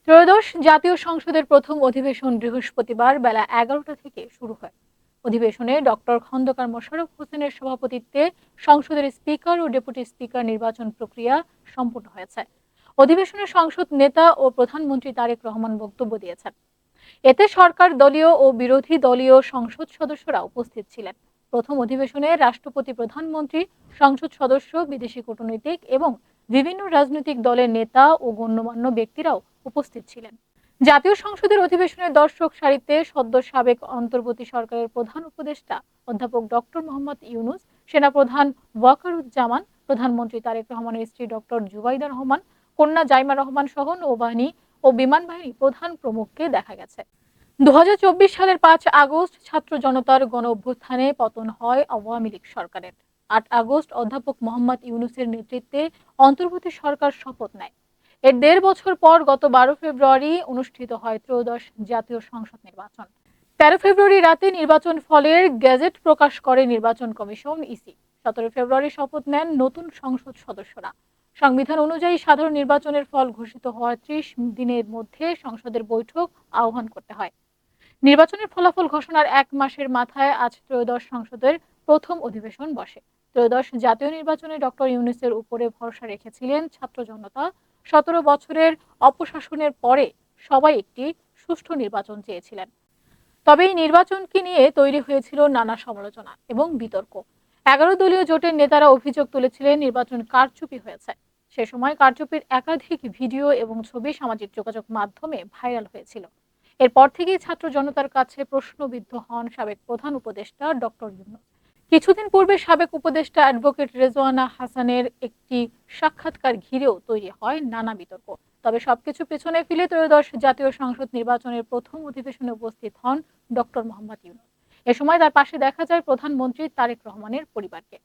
ত্রয়োদশ জাতীয় সংসদের প্রথম অধিবেশন বৃহস্পতিবার বেলা ১১টা থেকে শুরু হয়। অধিবেশনে ডক্টর খন্দকার মোশাররফ হোসেনের সভাপতিত্বে সংসদের স্পিকার ও ডেপুটি স্পিকার নির্বাচন প্রক্রিয়া সম্পন্ন হয়েছে। অধিবেশনে সংসদ নেতা ও প্রধানমন্ত্রী তারেক রহমান বক্তব্য দিয়েছেন। এতে সরকার দলীয় ও বিরোধী দলীয় সংসদ সদস্যরা উপস্থিত ছিলেন। প্রথম অধিবেশনে রাষ্ট্রপতি, প্রধানমন্ত্রী, সংসদ সদস্য, বিদেশি কূটনীতিক এবং বিভিন্ন রাজনৈতিক দলের নেতা ও গণ্যমান্য ব্যক্তিরাও উপস্থিত ছিলেন। জাতীয় সংসদের অধিবেশনের দর্শক সারিতে সদ্য সাবেক অন্তর্বর্তী সরকারের প্রধান উপদেষ্টা অধ্যাপক ডক্টর মোহাম্মদ ইউনূস, সেনাপ্রধান ওয়াকারুজ্জামান, প্রধানমন্ত্রী তারেক রহমানের স্ত্রী ডক্টর জুবাইদা রহমান, কন্যা জাইমা রহমান সহ নৌবাহিনী ও বিমান বাহিনী প্রধান প্রমুখকে দেখা গেছে। ২০২৪ সালের ৫ আগস্ট ছাত্র জনতার গণ অভ্যুত্থানে পতন হয় আওয়ামী লীগ সরকারের। ৮ আগস্ট অধ্যাপক মোহাম্মদ ইউনূসের নেতৃত্বে অন্তর্বর্তী সরকার শপথ নেয়। এর ১.৫ বছর পর গত ১২ ফেব্রুয়ারি অনুষ্ঠিত হয় ত্রয়োদশ জাতীয় সংসদ নির্বাচন। ১৩ ফেব্রুয়ারি রাতে নির্বাচন ফলের গেজেট প্রকাশ করে নির্বাচন কমিশন, ইসি। ১৭ ফেব্রুয়ারি শপথ নেন নতুন সংসদ সদস্যরা। সংবিধান অনুযায়ী সাধারণ নির্বাচনের ফল ঘোষিত হওয়ার ৩০ দিনের মধ্যে সংসদের বৈঠক আহ্বান করতে হয়। নির্বাচনের ফলাফল ঘোষণার ১ মাসের মাথায় আজ ত্রয়োদশ সংসদের প্রথম অধিবেশন বসে। ত্রয়োদশ জাতীয় নির্বাচনে ডক্টর ইউনূসের উপরে ভরসা রেখেছিলেন ছাত্র জনতা। ১৭ বছরের অপশাসনের পরে সবাই একটি সুষ্ঠু নির্বাচন চেয়েছিলেন। তবে এই নির্বাচনকে নিয়ে তৈরি হয়েছিল নানা সমালোচনা এবং বিতর্ক। ১১ দলীয় জোটের নেতারা অভিযোগ তুলেছিলেন নির্বাচন কারচুপি হয়েছে। সে সময় কারচুপির একাধিক ভিডিও এবং ছবি সামাজিক যোগাযোগ মাধ্যমে ভাইরাল হয়েছিল। এরপর থেকেই ছাত্র জনতার কাছে প্রশ্নবিদ্ধ হন সাবেক প্রধান উপদেষ্টা ডক্টর ইউনূস। কিছুদিন পূর্বে সাবেক উপদেষ্টা অ্যাডভোকেট রেজওয়ানা হাসানের একটি সাক্ষাৎকার ঘিরেও তৈরি হয় নানা বিতর্ক। তবে সবকিছু পেছনে ফেলে ত্রয়োদশ জাতীয় সংসদ নির্বাচনের প্রথম অধিবেশনে উপস্থিত হন ডক্টর মোহাম্মদ ইউনূস। এ সময় তার পাশে দেখা যায় প্রধানমন্ত্রী তারেক রহমানের পরিবারকে।